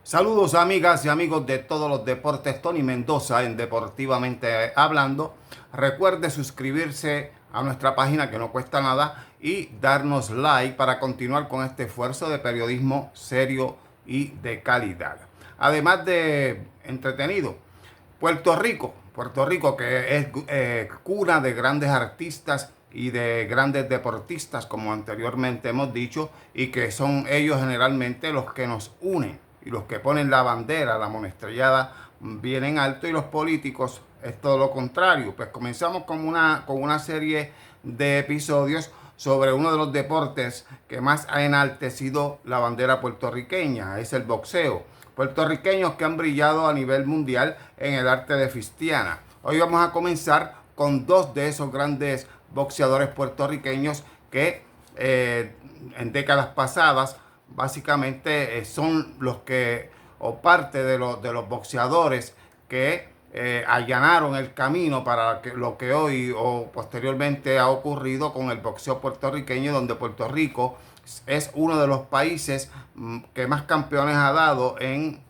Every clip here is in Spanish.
Saludos amigas y amigos de todos los deportes, Tony Mendoza en Deportivamente Hablando. Recuerde suscribirse a nuestra página que no cuesta nada y darnos like para continuar con este esfuerzo de periodismo serio y de calidad. Además de entretenido, Puerto Rico que es cuna de grandes artistas y de grandes deportistas, como anteriormente hemos dicho, y que son ellos generalmente los que nos unen y los que ponen la bandera, la monestrellada bien en alto, y los políticos es todo lo contrario. Pues comenzamos con una serie de episodios sobre uno de los deportes que más ha enaltecido la bandera puertorriqueña, es el boxeo. Puertorriqueños que han brillado a nivel mundial en el arte de Fistiana. Hoy vamos a comenzar con dos de esos grandes boxeadores puertorriqueños que en décadas pasadas básicamente son los que, o parte de los boxeadores que allanaron el camino para lo que hoy o posteriormente ha ocurrido con el boxeo puertorriqueño, donde Puerto Rico es uno de los países que más campeones ha dado en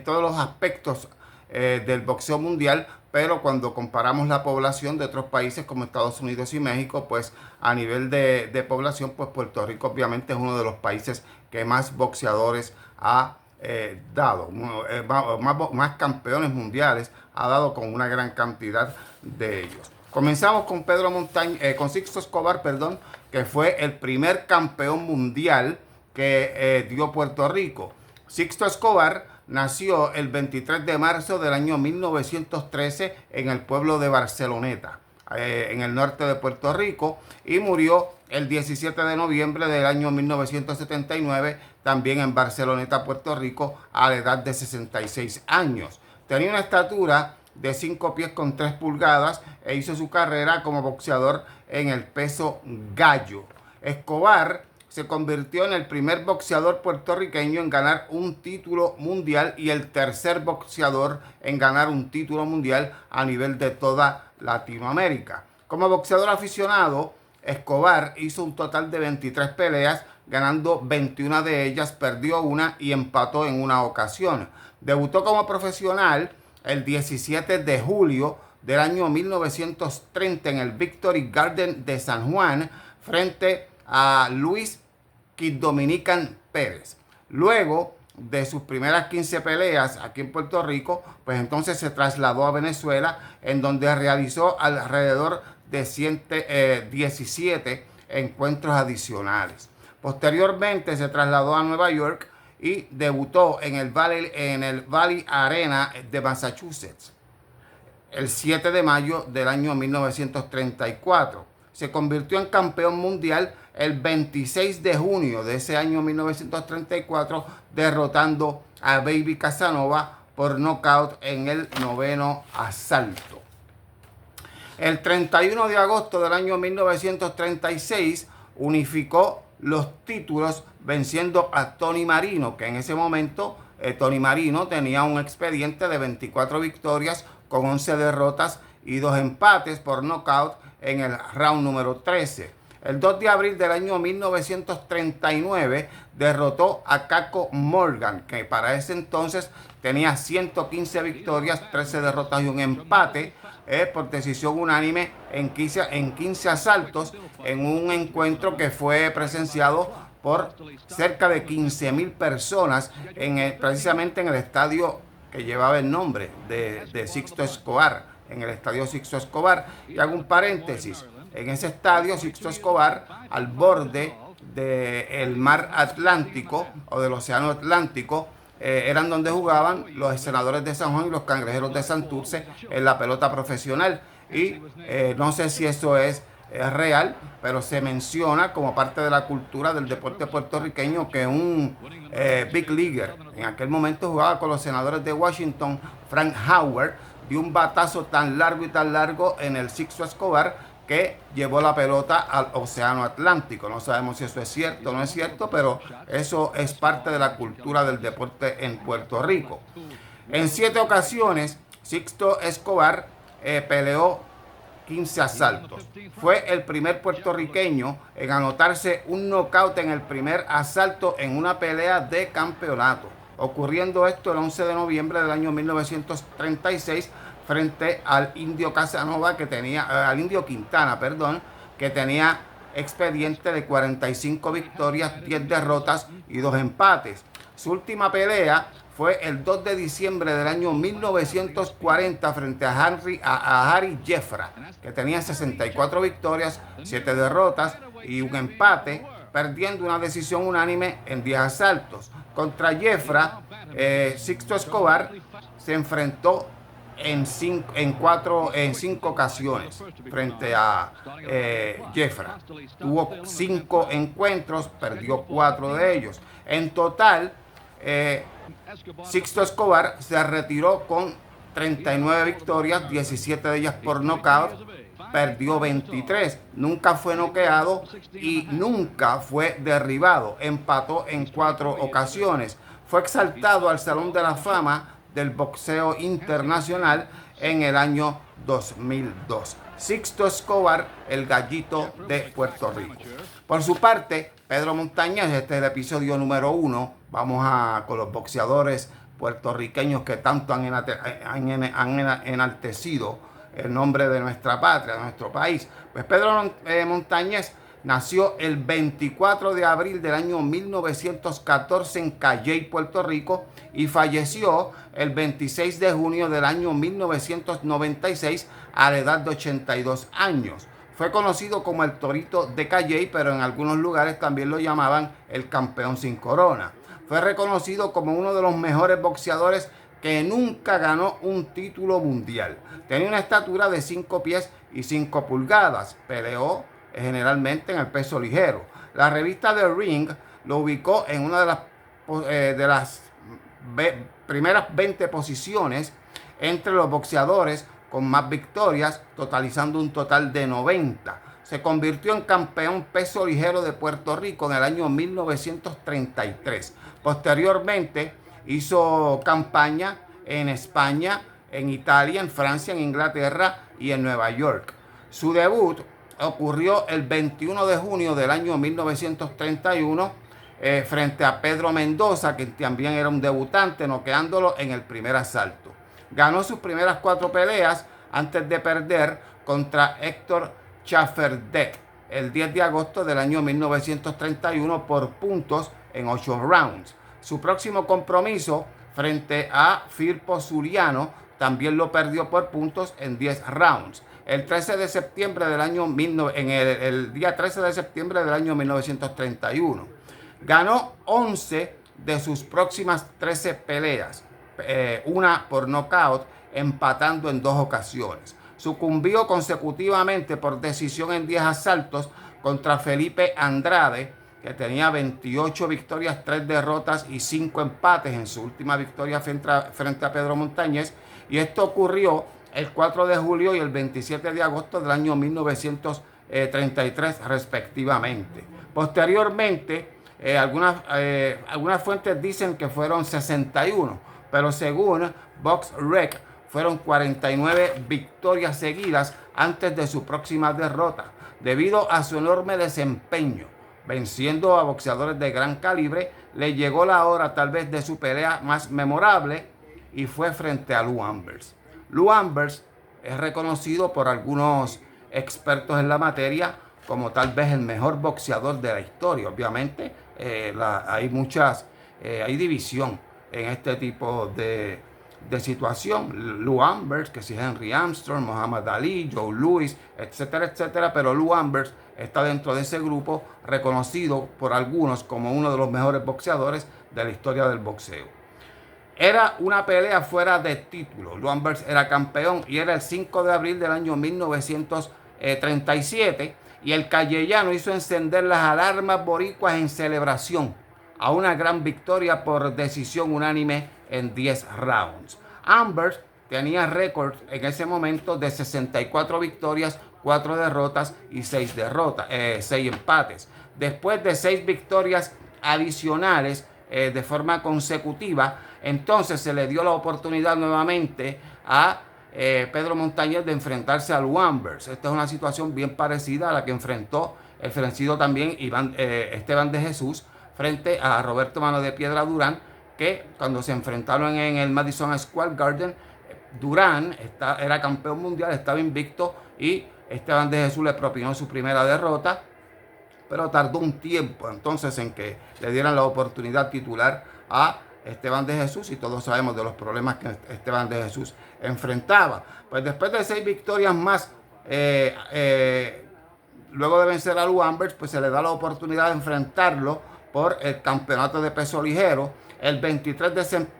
todos los aspectos del boxeo mundial. Pero cuando comparamos la población de otros países como Estados Unidos y México, pues a nivel de población, pues Puerto Rico obviamente es uno de los países que más boxeadores ha dado, más campeones mundiales ha dado, con una gran cantidad de ellos. Comenzamos con con Sixto Escobar, perdón, que fue el primer campeón mundial que dio Puerto Rico. Sixto Escobar nació el 23 de marzo del año 1913 en el pueblo de Barceloneta, en el norte de Puerto Rico, y murió el 17 de noviembre del año 1979 también en Barceloneta, Puerto Rico, a la edad de 66 años. Tenía una estatura de 5 pies con 3 pulgadas e hizo su carrera como boxeador en el peso gallo. Escobar se convirtió en el primer boxeador puertorriqueño en ganar un título mundial y el tercer boxeador en ganar un título mundial a nivel de toda Latinoamérica. Como boxeador aficionado, Escobar hizo un total de 23 peleas, ganando 21 de ellas, perdió una y empató en una ocasión. Debutó como profesional el 17 de julio del año 1930 en el Victory Garden de San Juan frente a Luis Kid Dominican Pérez. Luego de sus primeras 15 peleas aquí en Puerto Rico, pues entonces se trasladó a Venezuela, en donde realizó alrededor de 117 encuentros adicionales. Posteriormente se trasladó a Nueva York y debutó en el Valley Arena de Massachusetts el 7 de mayo del año 1934. Se convirtió en campeón mundial el 26 de junio de ese año 1934, derrotando a Baby Casanova por nocaut en el 9º asalto. El 31 de agosto del año 1936 unificó los títulos venciendo a Tony Marino, que en ese momento Tony Marino tenía un expediente de 24 victorias con 11 derrotas y 2 empates por nocaut en el round número 13. El 2 de abril del año 1939 derrotó a Caco Morgan, que para ese entonces tenía 115 victorias, 13 derrotas y un empate, por decisión unánime en 15 asaltos, en un encuentro que fue presenciado por cerca de 15,000 personas precisamente en el estadio que llevaba el nombre de Sixto Escobar, en el estadio Sixto Escobar. Y hago un paréntesis: en ese estadio Sixto Escobar, al borde del mar Atlántico o del océano Atlántico, eran donde jugaban los Senadores de San Juan y los Cangrejeros de Santurce en la pelota profesional. Y no sé si eso es real, pero se menciona como parte de la cultura del deporte puertorriqueño que un big leaguer en aquel momento jugaba con los Senadores de Washington, Frank Howard, dio un batazo tan largo en el Sixto Escobar que llevó la pelota al océano Atlántico. No sabemos si eso es cierto o no es cierto, pero eso es parte de la cultura del deporte en Puerto Rico. En 7 ocasiones, Sixto Escobar peleó 15 asaltos. Fue el primer puertorriqueño en anotarse un knockout en el primer asalto en una pelea de campeonato, ocurriendo esto el 11 de noviembre del año 1936 frente al Indio Casanova, al Indio Quintana, perdón, que tenía expediente de 45 victorias, 10 derrotas y 2 empates. Su última pelea fue el 2 de diciembre del año 1940 frente a Harry Jeffra, que tenía 64 victorias, 7 derrotas y un empate, perdiendo una decisión unánime en 10 asaltos. Contra Jeffra, Sixto Escobar se enfrentó en 5 ocasiones frente a Jeffra. Tuvo 5 encuentros, perdió 4 de ellos. En total, Sixto Escobar se retiró con 39 victorias, 17 de ellas por nocaut, perdió 23, nunca fue noqueado y nunca fue derribado, empató en 4 ocasiones. Fue exaltado al Salón de la Fama del Boxeo Internacional en el año 2002. Sixto Escobar, el gallito de Puerto Rico. Por su parte, Pedro Montañez, este es el episodio número 1. Vamos con los boxeadores puertorriqueños que tanto han enaltecido el nombre de nuestra patria, de nuestro país. Pues Pedro Montañez nació el 24 de abril del año 1914 en Calley, Puerto Rico, y falleció el 26 de junio del año 1996 a la edad de 82 años. Fue conocido como el Torito de Calley, pero en algunos lugares también lo llamaban el campeón sin corona. Fue reconocido como uno de los mejores boxeadores que nunca ganó un título mundial. Tenía una estatura de 5 pies y 5 pulgadas. Peleó generalmente en el peso ligero. La revista The Ring lo ubicó en una de las primeras 20 posiciones entre los boxeadores con más victorias, totalizando un total de 90. Se convirtió en campeón peso ligero de Puerto Rico en el año 1933. Posteriormente hizo campaña en España, en Italia, en Francia, en Inglaterra y en Nueva York. Su debut ocurrió el 21 de junio del año 1931 frente a Pedro Mendoza, que también era un debutante, noqueándolo en el primer asalto. Ganó sus primeras 4 peleas antes de perder contra Héctor Chaferdec el 10 de agosto del año 1931 por puntos en 8 rounds. Su próximo compromiso frente a Firpo Suriano también lo perdió por puntos en 10 rounds. El 13 de septiembre del año el día 13 de septiembre del año 1931. Ganó 11 de sus próximas 13 peleas, una por nocaut, empatando en 2 ocasiones. Sucumbió consecutivamente por decisión en 10 asaltos contra Felipe Andrade, que tenía 28 victorias, 3 derrotas y 5 empates en su última victoria frente a Pedro Montañez. Y esto ocurrió el 4 de julio y el 27 de agosto del año 1933 respectivamente. Posteriormente, algunas fuentes dicen que fueron 61, pero según BoxRec fueron 49 victorias seguidas antes de su próxima derrota, debido a su enorme desempeño, venciendo a boxeadores de gran calibre. Le llegó la hora tal vez de su pelea más memorable y fue frente a Lou Ambers. Lou Ambers es reconocido por algunos expertos en la materia como tal vez el mejor boxeador de la historia. Obviamente hay división en este tipo de situación. Lou Ambers, que si Henry Armstrong, Muhammad Ali, Joe Louis, etcétera, etcétera, pero Lou Ambers está dentro de ese grupo, reconocido por algunos como uno de los mejores boxeadores de la historia del boxeo. Era una pelea fuera de título. Lou Ambers era campeón y era el 5 de abril del año 1937 y el calleyano hizo encender las alarmas boricuas en celebración a una gran victoria por decisión unánime en 10 rounds. Ambers tenía récord en ese momento de 64 victorias, 4 derrotas y 6 empates. Después de 6 victorias adicionales de forma consecutiva, entonces se le dio la oportunidad nuevamente a Pedro Montañez de enfrentarse al Wanderers. Esta es una situación bien parecida a la que enfrentó el fenecido también Esteban de Jesús frente a Roberto Mano de Piedra Durán, que cuando se enfrentaron en el Madison Square Garden, Durán era campeón mundial, estaba invicto y Esteban de Jesús le propinó su primera derrota, pero tardó un tiempo entonces en que le dieran la oportunidad titular a Esteban de Jesús, y todos sabemos de los problemas que Esteban de Jesús enfrentaba. Pues después de 6 victorias más, luego de vencer al Wanderers, pues se le da la oportunidad de enfrentarlo por el campeonato de peso ligero el 23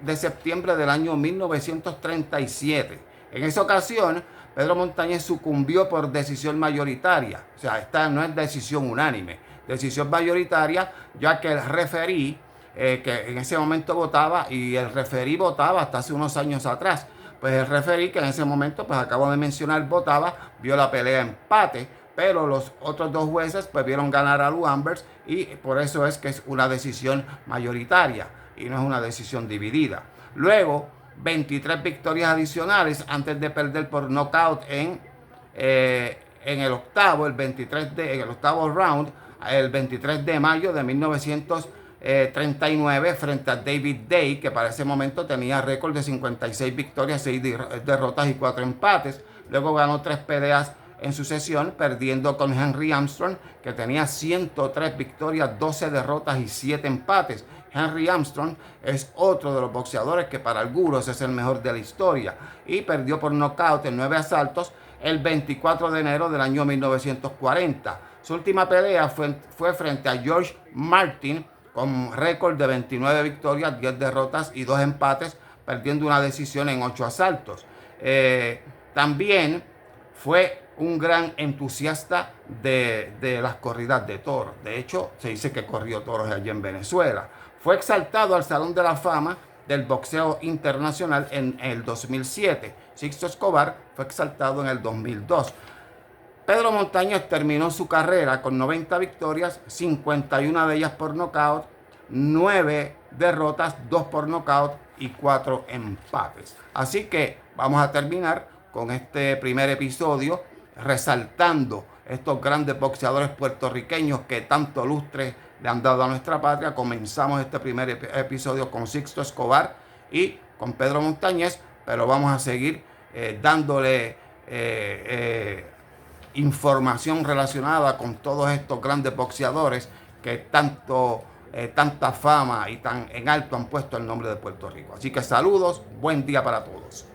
de septiembre del año 1937. En esa ocasión, Pedro Montañez sucumbió por decisión mayoritaria. O sea, esta no es decisión unánime, decisión mayoritaria, ya que el referí, que en ese momento votaba, y el referí votaba hasta hace unos años atrás, pues el referí, que en ese momento, pues acabo de mencionar, votaba, vio la pelea empate, pero los otros 2 jueces pues vieron ganar a Wanderers, y por eso es que es una decisión mayoritaria y no es una decisión dividida. Luego, 23 victorias adicionales antes de perder por knockout en el octavo, en el octavo round, el 23 de mayo de 1939 frente a David Day, que para ese momento tenía récord de 56 victorias, 6 derrotas y 4 empates. Luego ganó 3 peleas en sucesión, perdiendo con Henry Armstrong, que tenía 103 victorias, 12 derrotas y 7 empates. Henry Armstrong es otro de los boxeadores que para algunos es el mejor de la historia, y perdió por nocaut en 9 asaltos el 24 de enero del año 1940. Su última pelea fue frente a George Martin, con récord de 29 victorias, 10 derrotas y 2 empates, perdiendo una decisión en 8 asaltos. También fue un gran entusiasta de las corridas de toros. De hecho, se dice que corrió toros allí en Venezuela. Fue exaltado al Salón de la Fama del Boxeo Internacional en el 2007. Sixto Escobar fue exaltado en el 2002. Pedro Montañez terminó su carrera con 90 victorias, 51 de ellas por nocaut, 9 derrotas, 2 por nocaut y 4 empates. Así que vamos a terminar con este primer episodio resaltando estos grandes boxeadores puertorriqueños que tanto lustre le han dado a nuestra patria. Comenzamos este primer episodio con Sixto Escobar y con Pedro Montañez, pero vamos a seguir dándole información relacionada con todos estos grandes boxeadores que tanta fama y tan en alto han puesto el nombre de Puerto Rico. Así que saludos, buen día para todos.